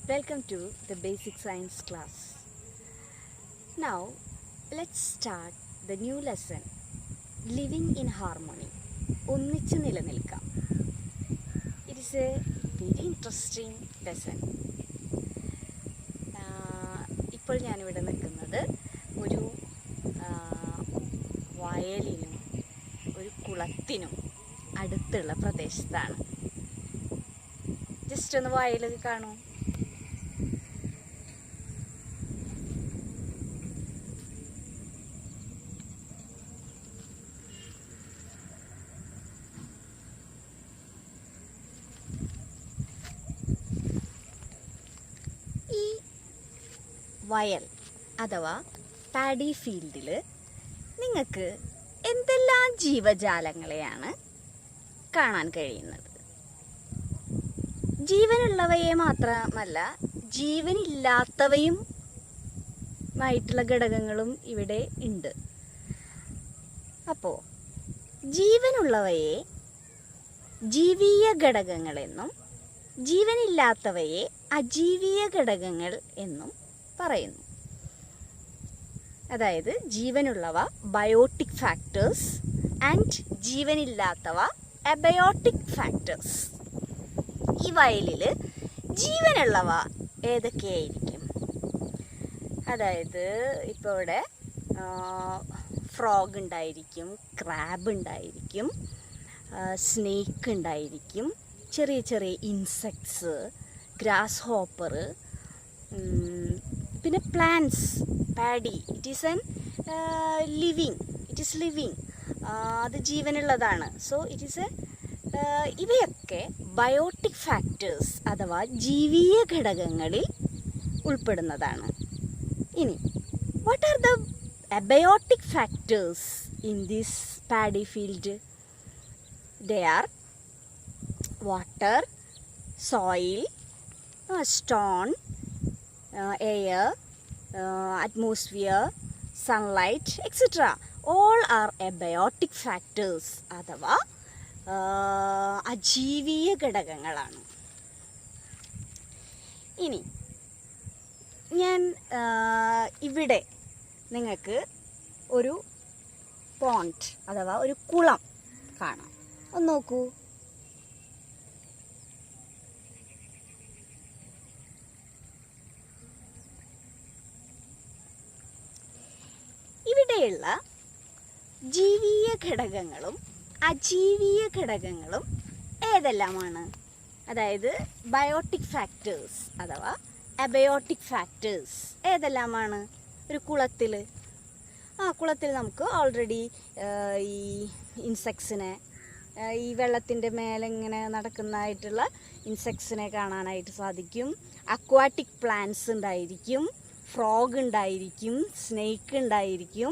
Welcome to the basic science class. Now let's start the new lesson, living in harmony. ഒന്നിച്ച് നിലനിൽക്കാം. It is a very interesting lesson. ഇപ്പോൾ ഞാനിവിടെ നിൽക്കുന്നത് ഒരു വയലിനും ഒരു കുളത്തിനും അടുത്തുള്ള പ്രദേശത്താണ്. ജസ്റ്റ് ഒന്ന് വയൽ കാണൂ. ഈ വയൽ അഥവാ പാഡി ഫീൽഡിൽ നിങ്ങൾക്ക് എന്തെല്ലാം ജീവജാലങ്ങളെയാണ് കാണാൻ കഴിയുന്നത്? ജീവനുള്ളവയെ മാത്രമല്ല, ജീവനില്ലാത്തവയും ആയിട്ടുള്ള ഘടകങ്ങളും ഇവിടെ ഉണ്ട്. അപ്പോൾ ജീവനുള്ളവയെ ജീവീയ ഘടകങ്ങളെന്നും ജീവനില്ലാത്തവയെ അജീവീയ ഘടകങ്ങൾ എന്നും പറയുന്നു. അതായത് ജീവനുള്ളവ ബയോട്ടിക് ഫാക്ടേഴ്സ് ആൻഡ് ജീവനില്ലാത്തവ അബയോട്ടിക് ഫാക്ടേഴ്സ്. ഈ വയലിൽ ജീവനുള്ളവ ഏതൊക്കെയായിരിക്കും? അതായത് ഇപ്പോൾ ഇവിടെ ഫ്രോഗ് ഉണ്ടായിരിക്കും, ക്രാബ് ഉണ്ടായിരിക്കും, സ്നേക്ക് ഉണ്ടായിരിക്കും, ചെറിയ ചെറിയ ഇൻസെക്ട്സ്, ഗ്രാസ് ഹോപ്പർ, പിന്നെ plants, paddy, it is living, അത് ജീവനുള്ളതാണ്. സോ ഇറ്റ് ഈസ് ഇവയൊക്കെ ബയോട്ടിക് ഫാക്ടേഴ്സ് അഥവാ ജീവീയ ഘടകങ്ങളിൽ ഉൾപ്പെടുന്നതാണ്. ഇനി what are the abiotic factors in this paddy field? They are water, soil, stone, air, atmosphere, sunlight, etc. All are abiotic factors അഥവാ അജീവീയ ഘടകങ്ങളാണ്. ഇനി ഞാൻ ഇവിടെ നിങ്ങൾക്ക് ഒരു പോണ്ട് അഥവാ ഒരു കുളം കാണാം. ഒന്ന് നോക്കൂ. ഇവിടെയുള്ള ജീവീയ ഘടകങ്ങളും അജീവീയ ഘടകങ്ങളും ഏതെല്ലാമാണ്? അതായത് ബയോട്ടിക് ഫാക്ടേഴ്സ് അഥവാ അബയോട്ടിക് ഫാക്ടേഴ്സ് ഏതെല്ലാമാണ് ഒരു കുളത്തിൽ? കുളത്തിൽ നമുക്ക് ഓൾറെഡി ഈ ഇൻസെക്ട്സിനെ, ഈ വെള്ളത്തിൻ്റെ മേലെ ഇങ്ങനെ നടക്കുന്നതായിട്ടുള്ള ഇൻസെക്ട്സിനെ കാണാനായിട്ട് സാധിക്കും. അക്വാട്ടിക് പ്ലാന്റ്സ് ഉണ്ടായിരിക്കും, ഫ്രോഗ് ഉണ്ടായിരിക്കും, സ്നേക്ക് ഉണ്ടായിരിക്കും,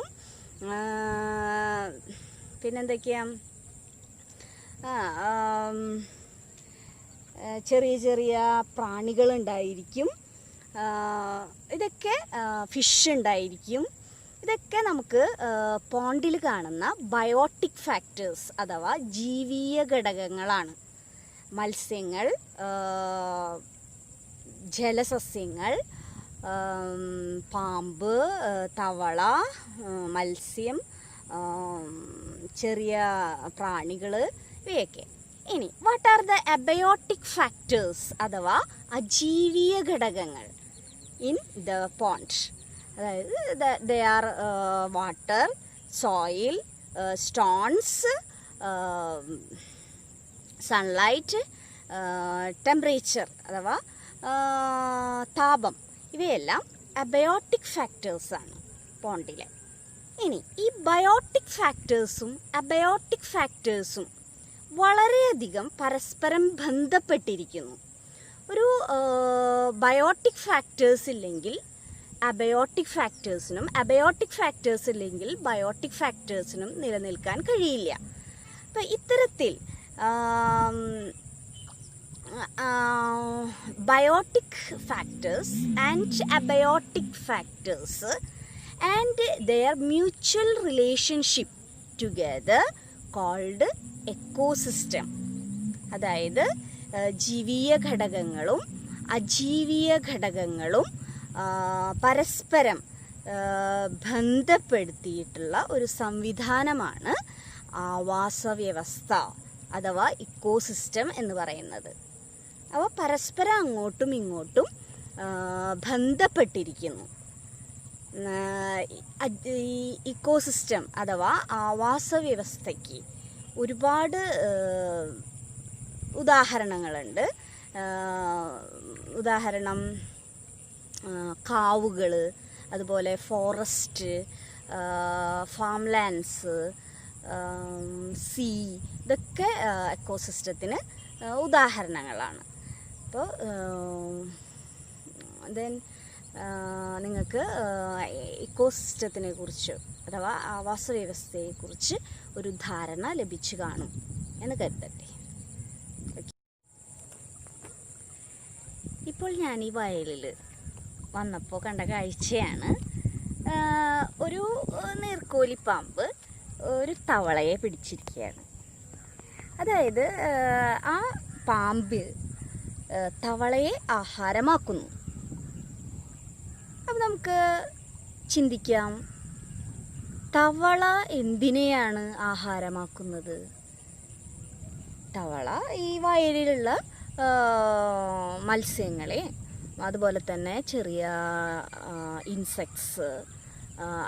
പിന്നെന്തൊക്കെയാണ്, ചെറിയ ചെറിയ പ്രാണികളുണ്ടായിരിക്കും, ഇതൊക്കെ ഫിഷ് ഉണ്ടായിരിക്കും. ഇതൊക്കെ നമുക്ക് പോണ്ടിൽ കാണുന്ന ബയോട്ടിക് ഫാക്ടേഴ്സ് അഥവാ ജീവീയ ഘടകങ്ങളാണ്. മത്സ്യങ്ങൾ, ജലസസ്യങ്ങൾ, പാമ്പ്, തവള, മത്സ്യം, ചെറിയ പ്രാണികൾ, ഇവയൊക്കെ. ഇനി what are the abiotic factors അഥവാ അജീവീയ ഘടകങ്ങൾ ഇൻ ദ പോണ്ട്? അതായത് they are water, soil, stones, sunlight, temperature അഥവാ താപം, ഇവയെല്ലാം അബയോട്ടിക് ഫാക്ടേഴ്സാണ് പോണ്ടിലെ. ഇനി ഈ ബയോട്ടിക് ഫാക്ടേഴ്സും അബയോട്ടിക് ഫാക്ടേഴ്സും വളരെയധികം പരസ്പരം ബന്ധപ്പെട്ടിരിക്കുന്നു. ഒരു ബയോട്ടിക് ഫാക്ടേഴ്സ് ഇല്ലെങ്കിൽ അബയോട്ടിക് ഫാക്ടേഴ്സിനും, അബയോട്ടിക് ഫാക്ടേഴ്സ് ഇല്ലെങ്കിൽ ബയോട്ടിക് ഫാക്ടേഴ്സിനും നിലനിൽക്കാൻ കഴിയില്ല. അപ്പോൾ ഇത്തരത്തിൽ biotic factors and abiotic factors and their mutual relationship together called ecosystem. അതായത് ജീവീയ ഘടകങ്ങളും അജീവീയ ഘടകങ്ങളും പരസ്പരം ബന്ധപ്പെടുത്തിയിട്ടുള്ള ഒരു സംവിധാനമാണ് ആവാസവ്യവസ്ഥ അഥവാ ഇക്കോസിസ്റ്റം എന്ന് പറയുന്നത്. അവ പരസ്പരം അങ്ങോട്ടും ഇങ്ങോട്ടും ബന്ധപ്പെട്ടിരിക്കുന്നു. ഈ ഇക്കോസിസ്റ്റം അഥവാ ആവാസവ്യവസ്ഥയ്ക്ക് ഒരുപാട് ഉദാഹരണങ്ങളുണ്ട്. ഉദാഹരണം കാവുകൾ, അതുപോലെ ഫോറസ്റ്റ്, ഫാം ലാൻഡ്സ്, സീ, ഇതൊക്കെ എക്കോസിസ്റ്റത്തിന് ഉദാഹരണങ്ങളാണ്. അപ്പോൾ നിങ്ങൾക്ക് ഇക്കോസിസ്റ്റത്തിനെ കുറിച്ച് അഥവാ ആവാസവ്യവസ്ഥയെക്കുറിച്ച് ഒരു ധാരണ ലഭിച്ചു കാണും എന്ന് കരുതട്ടെ. ഇപ്പോൾ ഞാൻ ഈ വയലിൽ വന്നപ്പോൾ കണ്ട കാഴ്ചയാണ്, ഒരു നീർക്കോലിപ്പാമ്പ് ഒരു തവളയെ പിടിച്ചിരിക്കുകയാണ്. അതായത് ആ പാമ്പ് തവളയെ ആഹാരമാക്കുന്നു. അപ്പം നമുക്ക് ചിന്തിക്കാം, തവള എന്തിനെയാണ് ആഹാരമാക്കുന്നത്? തവള ഈ വയലിലുള്ള മത്സ്യങ്ങളെ, അതുപോലെ തന്നെ ചെറിയ ഇൻസെക്ട്സ്,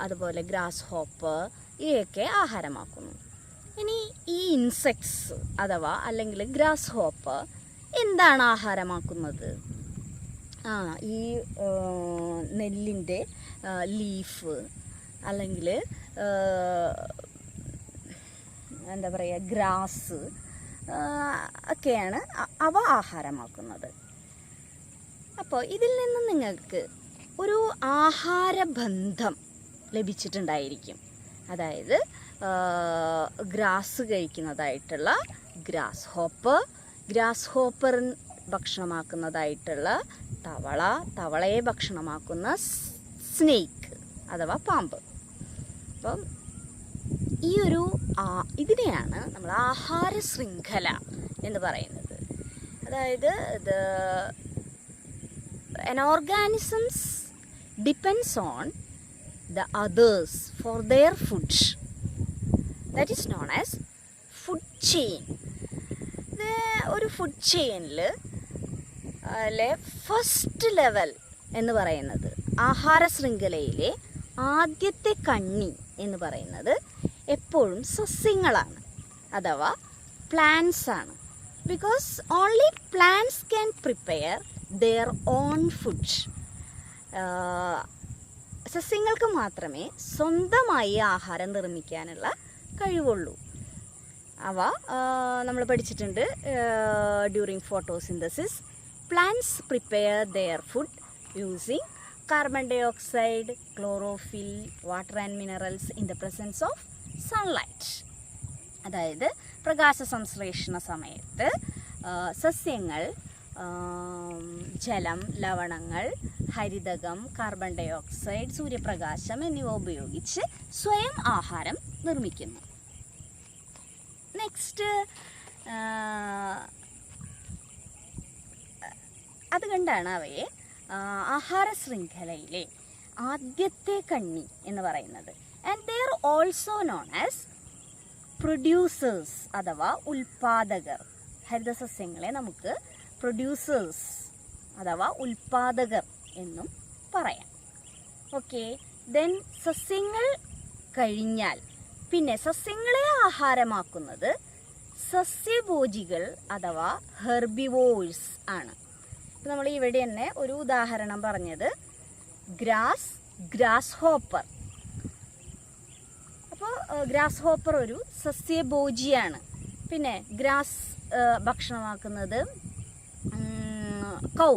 അതുപോലെ ഗ്രാസ് ഹോപ്പർ, ഇവയൊക്കെ ആഹാരമാക്കുന്നു. ഇനി ഈ ഇൻസെക്ട്സ് അഥവാ അല്ലെങ്കിൽ ഗ്രാസ് ഹോപ്പർ എന്താണ് ആഹാരമാക്കുന്നത്? ഈ നെല്ലിൻ്റെ ലീഫ് അല്ലെങ്കിൽ എന്താ പറയുക, ഗ്രാസ് ഒക്കെയാണ് അവ ആഹാരമാക്കുന്നത്. അപ്പോൾ ഇതിൽ നിന്ന് നിങ്ങൾക്ക് ഒരു ആഹാരബന്ധം ലഭിച്ചിട്ടുണ്ടായിരിക്കും. അതായത് ഗ്രാസ് കഴിക്കുന്നതായിട്ടുള്ള ഗ്രാസ് ഹോപ്പർ, ഗ്രാസ് ഹോപ്പർ ഭക്ഷണമാക്കുന്നതായിട്ടുള്ള തവള, തവളയെ ഭക്ഷണമാക്കുന്ന സ്നേക്ക് അഥവാ പാമ്പ്. അപ്പം ഈ ഒരു ഇതിനെയാണ് നമ്മൾ ആഹാര ശൃംഖല എന്ന് പറയുന്നത്. അതായത് an organisms depends on the others for their food. That is known as food chain. ഒരു ഫുഡ് ചെയിനിൽ ഫസ്റ്റ് ലെവൽ എന്ന് പറയുന്നത്, ആഹാര ശൃംഖലയിലെ ആദ്യത്തെ കണ്ണി എന്ന് പറയുന്നത് എപ്പോഴും സസ്യങ്ങളാണ് അഥവാ പ്ലാന്റ്സ് ആണ്. Because only plants can prepare their own food. സസ്യങ്ങൾക്ക് മാത്രമേ സ്വന്തമായി ആഹാരം നിർമ്മിക്കാനുള്ള കഴിവുള്ളൂ. അവ നമ്മൾ പഠിച്ചിട്ടുണ്ട് during photosynthesis. Plants prepare their food using carbon dioxide, chlorophyll, water and minerals in the presence of sunlight. അതായത് പ്രകാശ സംശ്ലേഷണ സമയത്ത് സസ്യങ്ങൾ ജലം, ലവണങ്ങൾ, ഹരിതകം, കാർബൺ ഡൈ ഓക്സൈഡ്, സൂര്യപ്രകാശം എന്നിവ ഉപയോഗിച്ച് സ്വയം ആഹാരം നിർമ്മിക്കുന്നു. നെക്സ്റ്റ്, അതുകൊണ്ടാണ് അവയെ ആഹാര ശൃംഖലയിലെ ആദ്യത്തെ കണ്ണി എന്ന് പറയുന്നത്. And they are also known as producers അഥവാ ഉൽപാദകർ. ഹരിതസസ്യങ്ങളെ നമുക്ക് പ്രൊഡ്യൂസേഴ്സ് അഥവാ ഉൽപാദകർ എന്നും പറയാം. ഓക്കെ, ദെൻ സസ്യങ്ങൾ കഴിഞ്ഞാൽ പിന്നെ സസ്യങ്ങളെ ആഹാരമാക്കുന്നത് സസ്യഭോജികൾ അഥവാ ഹെർബിവോഴ്സ് ആണ്. ഇപ്പം നമ്മൾ ഇവിടെ തന്നെ ഒരു ഉദാഹരണം പറഞ്ഞത് ഗ്രാസ് ഹോപ്പർ. അപ്പോൾ ഗ്രാസ് ഹോപ്പർ ഒരു സസ്യഭോജിയാണ്. പിന്നെ ഗ്രാസ് ഭക്ഷണമാക്കുന്നത് കൗ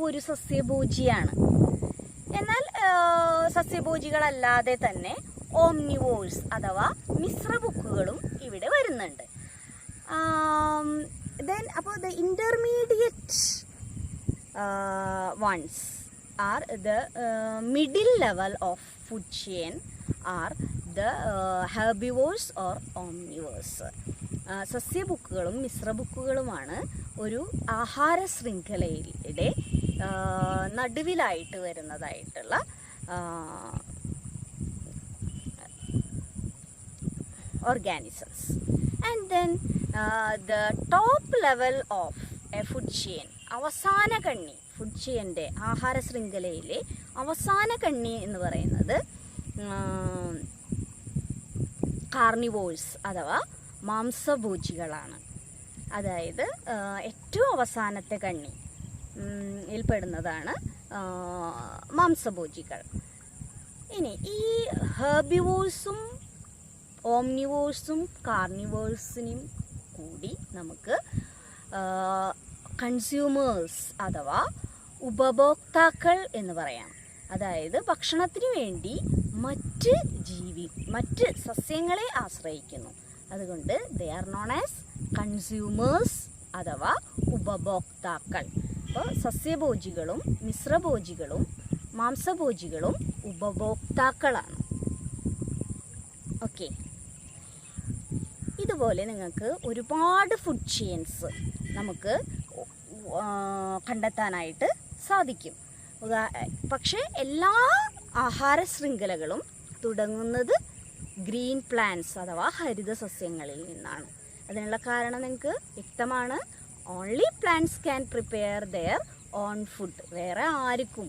ഒരു സസ്യഭോജിയാണ്. എന്നാൽ സസ്യഭോജികളല്ലാതെ തന്നെ ഓംനിവോഴ്സ് അഥവാ മിശ്രബുക്കുകളും ഇവിടെ വരുന്നുണ്ട്. ദെൻ അപ്പോൾ the intermediate ones are the middle level of food chain are the herbivores or omnivores. സസ്യബുക്കുകളും മിശ്രബുക്കുകളുമാണ് ഒരു ആഹാര ശൃംഖലയുടെ നടുവിലായിട്ട് വരുന്നതായിട്ടുള്ള organisms. And then the top level of a food chain, അവസാന കണ്ണി, ഫുഡ് ചെയിൻ്റെ ആഹാര ശൃംഖലയിലെ അവസാന കണ്ണി എന്ന് പറയുന്നത് കാർണിവോഴ്സ് അഥവാ മാംസഭോജികളാണ്. അതായത് ഏറ്റവും അവസാനത്തെ കണ്ണി യിൽപ്പെടുന്നതാണ് മാംസഭോജികൾ. ഇനി ഈ ഹെർബിവോഴ്സും ഓംനിവോഴ്സും കാർണിവേഴ്സിനും കൂടി നമുക്ക് കൺസ്യൂമേഴ്സ് അഥവാ ഉപഭോക്താക്കൾ എന്ന് പറയാം. അതായത് ഭക്ഷണത്തിന് വേണ്ടി മറ്റ് സസ്യങ്ങളെ ആശ്രയിക്കുന്നു. അതുകൊണ്ട് they are known as consumers അഥവാ ഉപഭോക്താക്കൾ. അപ്പോൾ സസ്യഭോജികളും മിശ്രഭോജികളും മാംസഭോജികളും ഉപഭോക്താക്കളാണ്. ഓക്കെ, ഇതുപോലെ നിങ്ങൾക്ക് ഒരുപാട് ഫുഡ് ചെയിൻസ് നമുക്ക് കണ്ടെത്താനായിട്ട് സാധിക്കും. പക്ഷേ എല്ലാ ആഹാര ശൃംഖലകളും തുടങ്ങുന്നത് ഗ്രീൻ പ്ലാന്റ്സ് അഥവാ ഹരിത സസ്യങ്ങളിൽ നിന്നാണ്. അതിനുള്ള കാരണം നിങ്ങൾക്ക് വ്യക്തമാണ്. Only plants can prepare their own food. വേറെ ആർക്കും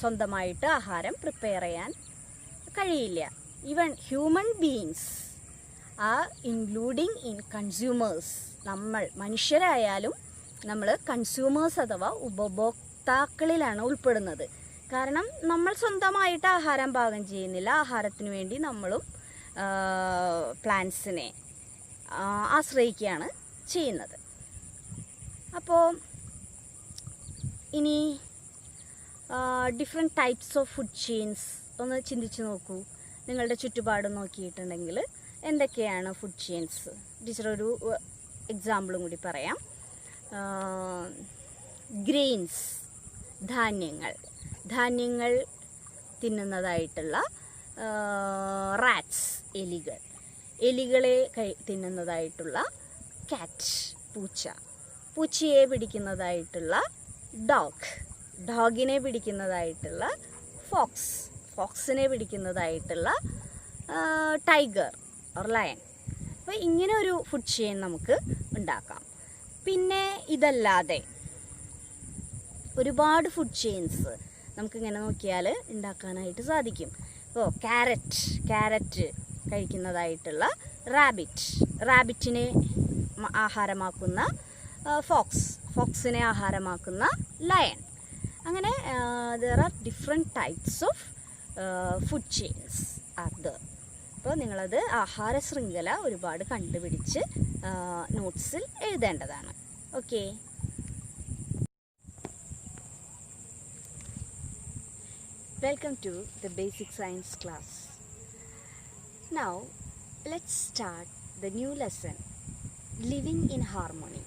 സ്വന്തമായിട്ട് ആഹാരം പ്രിപ്പയർ ചെയ്യാൻ കഴിയില്ല. Even human beings R including in consumers. നമ്മൾ മനുഷ്യരായാലും നമ്മൾ കൺസ്യൂമേഴ്സ് അഥവാ ഉപഭോക്താക്കളിലാണ് ഉൾപ്പെടുന്നത്. കാരണം നമ്മൾ സ്വന്തമായിട്ട് ആഹാരം പാകം ചെയ്യുന്നില്ല. ആഹാരത്തിന് വേണ്ടി നമ്മളും പ്ലാന്റ്സിനെ ആശ്രയിക്കുകയാണ് ചെയ്യുന്നത്. അപ്പോൾ ഇനി different types of food chains ഒന്ന് ചിന്തിച്ച് നോക്കൂ. നിങ്ങളുടെ ചുറ്റുപാട് നോക്കിയിട്ടുണ്ടെങ്കിൽ എന്തൊക്കെയാണ് ഫുഡ് ചെയിൻസ്? ടീച്ചർ ഒരു എക്സാമ്പിളും കൂടി പറയാം. ഗ്രെയിൻസ്, ധാന്യങ്ങൾ തിന്നുന്നതായിട്ടുള്ള റാറ്റ്സ്, എലികളെ തിന്നുന്നതായിട്ടുള്ള കാറ്റ്, പൂച്ചയെ പിടിക്കുന്നതായിട്ടുള്ള ഡോഗിനെ പിടിക്കുന്നതായിട്ടുള്ള ഫോക്സിനെ പിടിക്കുന്നതായിട്ടുള്ള ടൈഗർ ഓർ ലയൺ. അപ്പോൾ ഇങ്ങനെ ഒരു ഫുഡ് ചെയിൻ നമുക്ക് ഉണ്ടാക്കാം. പിന്നെ ഇതല്ലാതെ ഒരുപാട് ഫുഡ് ചെയിൻസ് നമുക്കിങ്ങനെ നോക്കിയാൽ ഉണ്ടാക്കാനായിട്ട് സാധിക്കും. ഇപ്പോൾ ക്യാരറ്റ് കഴിക്കുന്നതായിട്ടുള്ള റാബിറ്റിനെ ആഹാരമാക്കുന്ന ഫോക്സിനെ ആഹാരമാക്കുന്ന ലയൺ. അങ്ങനെ there are different types of food chains are there. അപ്പോൾ നിങ്ങളത് ആഹാര ശൃംഖല ഒരുപാട് കണ്ടുപിടിച്ച് നോട്ട്സിൽ എഴുതേണ്ടതാണ്. Okay, welcome to the basic science class. Now let's start the new lesson, living in harmony.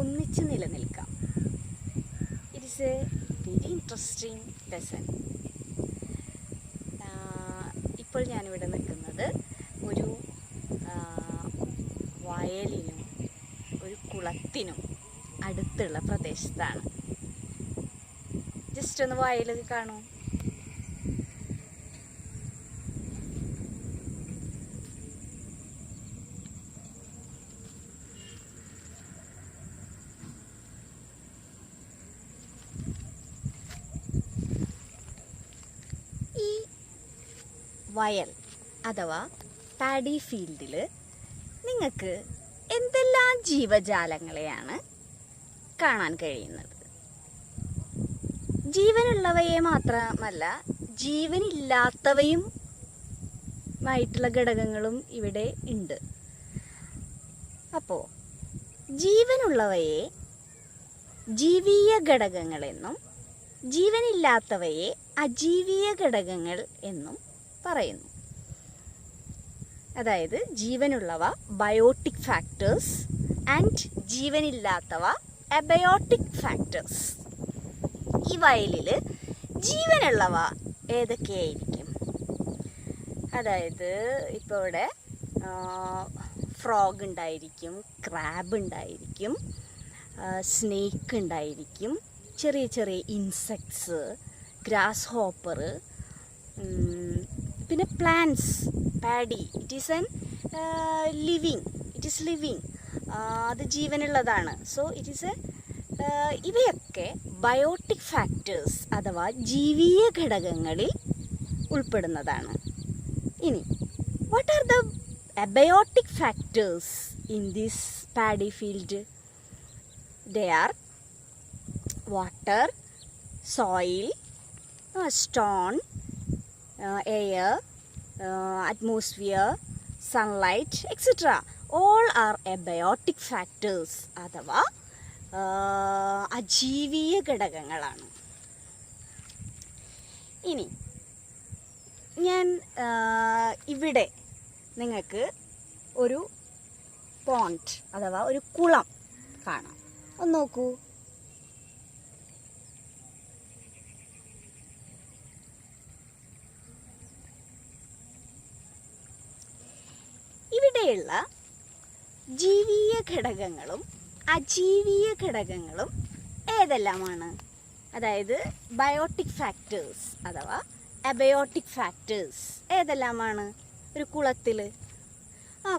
ഒന്നിച്ച് നിലനിൽക്കാം. It is a very interesting lesson. ഇപ്പോൾ ഞാനിവിടെ നിൽക്കുന്നത് ഒരു വയലിനും ഒരു കുളത്തിനും അടുത്തുള്ള പ്രദേശത്താണ്. ജസ്റ്റ് ഒന്ന് വയൽ കാണൂ. വയൽ അഥവാ പാഡി ഫീൽഡിൽ നിങ്ങൾക്ക് എന്തെല്ലാം ജീവജാലങ്ങളെയാണ് കാണാൻ കഴിയുന്നത്? ജീവനുള്ളവയെ മാത്രമല്ല, ജീവനില്ലാത്തവയും ആയിട്ടുള്ള ഘടകങ്ങളും ഇവിടെ ഉണ്ട്. അപ്പോൾ ജീവനുള്ളവയെ ജീവീയ ഘടകങ്ങളെന്നും ജീവനില്ലാത്തവയെ അജീവീയ ഘടകങ്ങൾ എന്നും പറയുന്നു. അതായത് ജീവനുള്ളവ ബയോട്ടിക് ഫാക്ടേഴ്സ് ആൻഡ് ജീവനില്ലാത്തവ അബയോട്ടിക് ഫാക്ടേഴ്സ്. ഈ വയലിൽ ജീവനുള്ളവ ഏതൊക്കെയായിരിക്കും? അതായത് ഇപ്പോൾ ഇവിടെ ഫ്രോഗ് ഉണ്ടായിരിക്കും, ക്രാബ് ഉണ്ടായിരിക്കും, സ്നേക്ക് ഉണ്ടായിരിക്കും, ചെറിയ ചെറിയ ഇൻസെക്ട്സ്, ഗ്രാസ് ഹോപ്പർ, പിന്നെ plants, paddy, it is an living, അത് ജീവനുള്ളതാണ്. സോ ഇറ്റ് ഈസ് ഇവയൊക്കെ ബയോട്ടിക് ഫാക്ടേഴ്സ് അഥവാ ജീവീയ ഘടകങ്ങളിൽ ഉൾപ്പെടുന്നതാണ്. ഇനി what are the abiotic factors in this paddy field? They are water, soil, stone, air, atmosphere, sunlight, etc. All are abiotic factors അഥവാ അജീവീയ ഘടകങ്ങളാണ്. ഇനി ഞാൻ ഇവിടെ നിങ്ങൾക്ക് ഒരു പോണ്ട് അഥവാ ഒരു കുളം കാണാം. ഒന്ന് നോക്കൂ. ഇവിടെയുള്ള ജീവീയ ഘടകങ്ങളും അജീവീയ ഘടകങ്ങളും ഏതെല്ലാമാണ്? അതായത് ബയോട്ടിക് ഫാക്ടേഴ്സ് അഥവാ അബയോട്ടിക് ഫാക്ടേഴ്സ് ഏതെല്ലാമാണ് ഒരു കുളത്തിൽ?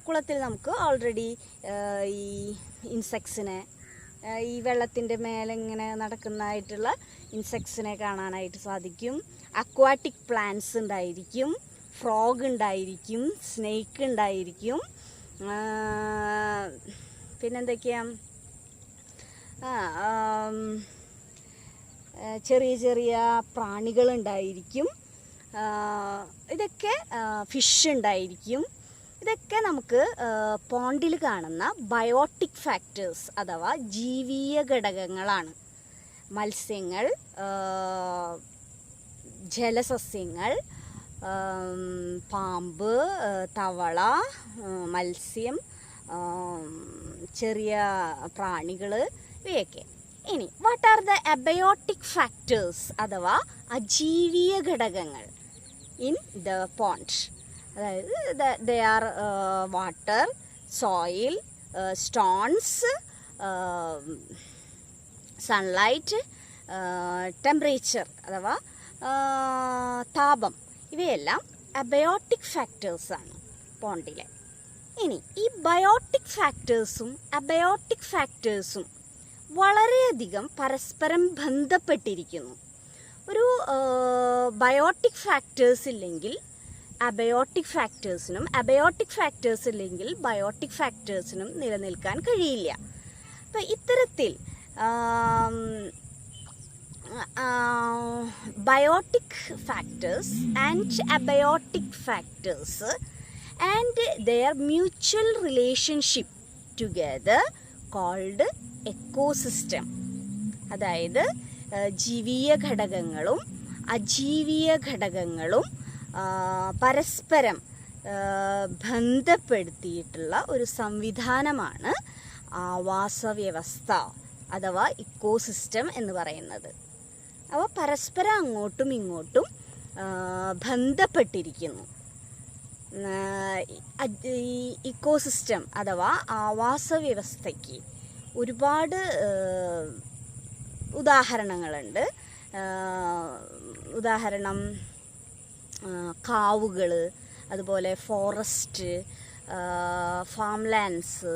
കുളത്തിൽ നമുക്ക് ഓൾറെഡി ഈ ഇൻസെക്ട്സിനെ, ഈ വെള്ളത്തിൻ്റെ മേലെ ഇങ്ങനെ നടക്കുന്നതായിട്ടുള്ള ഇൻസെക്ട്സിനെ കാണാനായിട്ട് സാധിക്കും. അക്വാട്ടിക് പ്ലാന്റ്സ് ഉണ്ടായിരിക്കും, ഫ്രോഗ് ഉണ്ടായിരിക്കും, സ്നേക്ക് ഉണ്ടായിരിക്കും, പിന്നെന്തൊക്കെയാണ്, ചെറിയ ചെറിയ പ്രാണികളുണ്ടായിരിക്കും, ഇതൊക്കെ ഫിഷ് ഉണ്ടായിരിക്കും. ഇതൊക്കെ നമുക്ക് പോണ്ടിൽ കാണുന്ന ബയോട്ടിക് ഫാക്ടേഴ്സ് അഥവാ ജീവീയ ഘടകങ്ങളാണ്. മത്സ്യങ്ങൾ, ജലസസ്യങ്ങൾ, പാമ്പ്, തവള, മത്സ്യം, ചെറിയ പ്രാണികൾ, ഇവയൊക്കെ. ഇനി what are the abiotic factors അഥവാ അജീവീയ ഘടകങ്ങൾ ഇൻ ദ പോണ്ട്? അതായത് they are water, soil, stones, sunlight, temperature അഥവാ താപം, ഇവയെല്ലാം അബയോട്ടിക് ഫാക്ടേഴ്സാണ് പോണ്ടിലെ. ഇനി ഈ ബയോട്ടിക് ഫാക്ടേഴ്സും അബയോട്ടിക് ഫാക്ടേഴ്സും വളരെയധികം പരസ്പരം ബന്ധപ്പെട്ടിരിക്കുന്നു. ഒരു ബയോട്ടിക് ഫാക്ടേഴ്സ് ഇല്ലെങ്കിൽ അബയോട്ടിക് ഫാക്ടേഴ്സിനും, അബയോട്ടിക് ഫാക്ടേഴ്സ് ഇല്ലെങ്കിൽ ബയോട്ടിക് ഫാക്ടേഴ്സിനും നിലനിൽക്കാൻ കഴിയില്ല. അപ്പം ഇത്തരത്തിൽ biotic factors and abiotic factors and their mutual relationship together called ecosystem. അതായത് ജീവീയ ഘടകങ്ങളും അജീവീയ ഘടകങ്ങളും പരസ്പരം ബന്ധപ്പെടുത്തിയിട്ടുള്ള ഒരു സംവിധാനമാണ് ആവാസവ്യവസ്ഥ അഥവാ ഇക്കോസിസ്റ്റം എന്ന് പറയുന്നത്. അവ പരസ്പരം അങ്ങോട്ടും ഇങ്ങോട്ടും ബന്ധപ്പെട്ടിരിക്കുന്നു. ഈ ഇക്കോസിസ്റ്റം അഥവാ ആവാസവ്യവസ്ഥയ്ക്ക് ഒരുപാട് ഉദാഹരണങ്ങളുണ്ട്. ഉദാഹരണം കാവുകൾ, അതുപോലെ ഫോറസ്റ്റ്, ഫാം ലാൻഡ്സ്,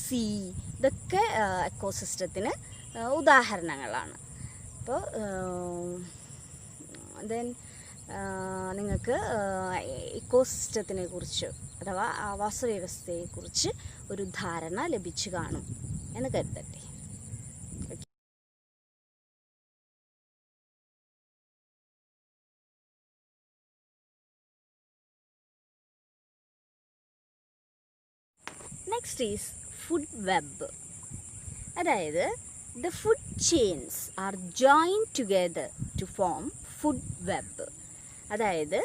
സീ, ഇതൊക്കെ എക്കോസിസ്റ്റത്തിന് ഉദാഹരണങ്ങളാണ്. അപ്പോൾ ദെൻ നിങ്ങൾക്ക് ഇക്കോസിസ്റ്റത്തിനെ കുറിച്ച് അഥവാ ആവാസ വ്യവസ്ഥയെക്കുറിച്ച് ഒരു ധാരണ ലഭിച്ചു കാണും എന്ന് കരുതട്ടെ. Next is food web. അതായത് the food chains are joined together to form food web. അതായത്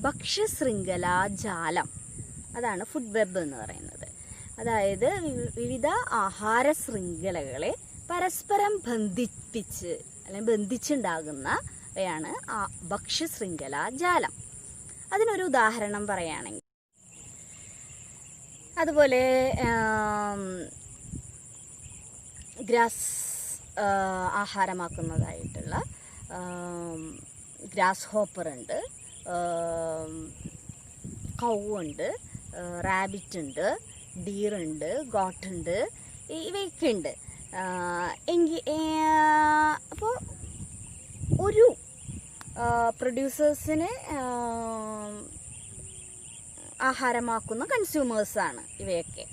ഭക്ഷ്യശൃംഖലാജാലം, അതാണ് ഫുഡ് വെബ് എന്ന് പറയുന്നത്. അതായത് വിവിധ ആഹാര ശൃംഖലകളെ പരസ്പരം ബന്ധിപ്പിച്ച് അല്ലെങ്കിൽ ബന്ധിച്ചുണ്ടാകുന്നവയാണ് ഭക്ഷ്യശൃംഖലാജാലം. അതിനൊരു ഉദാഹരണം പറയുകയാണെങ്കിൽ, അതുപോലെ ഗ്രാസ് ആഹാരമാക്കുന്നതായിട്ടുള്ള ഗ്രാസ് ഹോപ്പർ ഉണ്ട്, കൗ ഉണ്ട്, റാബിറ്റ് ഉണ്ട്, ഡീറുണ്ട്, ഗോട്ടുണ്ട്, ഇവയൊക്കെ ഉണ്ട്. അപ്പോൾ ഒരു പ്രൊഡ്യൂസേഴ്സിന് ആഹാരമാക്കുന്ന കൺസ്യൂമേഴ്സാണ് ഇവയൊക്കെ.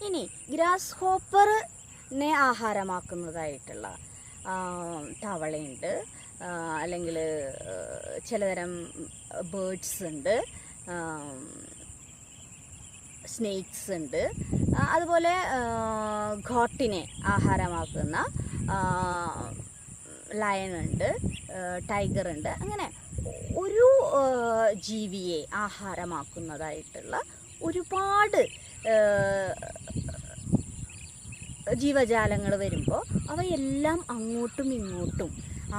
ഇനി ഗ്രാസ് ഹോപ്പറിനെ ആഹാരമാക്കുന്നതായിട്ടുള്ള തവളയുണ്ട്, അല്ലെങ്കിൽ ചിലതരം ബേർഡ്സ് ഉണ്ട്, സ്നേക്സ് ഉണ്ട്, അതുപോലെ ഘോട്ടിനെ ആഹാരമാക്കുന്ന ലയണുണ്ട്, ടൈഗറുണ്ട്. അങ്ങനെ ഒരു ജീവിയെ ആഹാരമാക്കുന്നതായിട്ടുള്ള ഒരുപാട് ജീവജാലങ്ങൾ വരുമ്പോൾ അവയെല്ലാം അങ്ങോട്ടും ഇങ്ങോട്ടും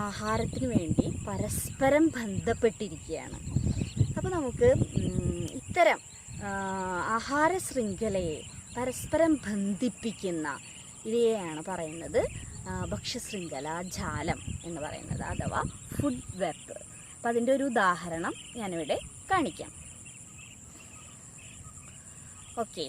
ആഹാരത്തിന് വേണ്ടി പരസ്പരം ബന്ധപ്പെട്ടിരിക്കുകയാണ്. അപ്പോൾ നമുക്ക് ഇത്തരം ആഹാര ശൃംഖലയെ പരസ്പരം ബന്ധിപ്പിക്കുന്ന ഇവയെയാണ് പറയുന്നത് ഭക്ഷ്യശൃംഖല ജാലം എന്ന് പറയുന്നത്, അഥവാ ഫുഡ് വെബ്. അപ്പം അതിൻ്റെ ഒരു ഉദാഹരണം ഞാനിവിടെ കാണിക്കാം. ഓക്കെ,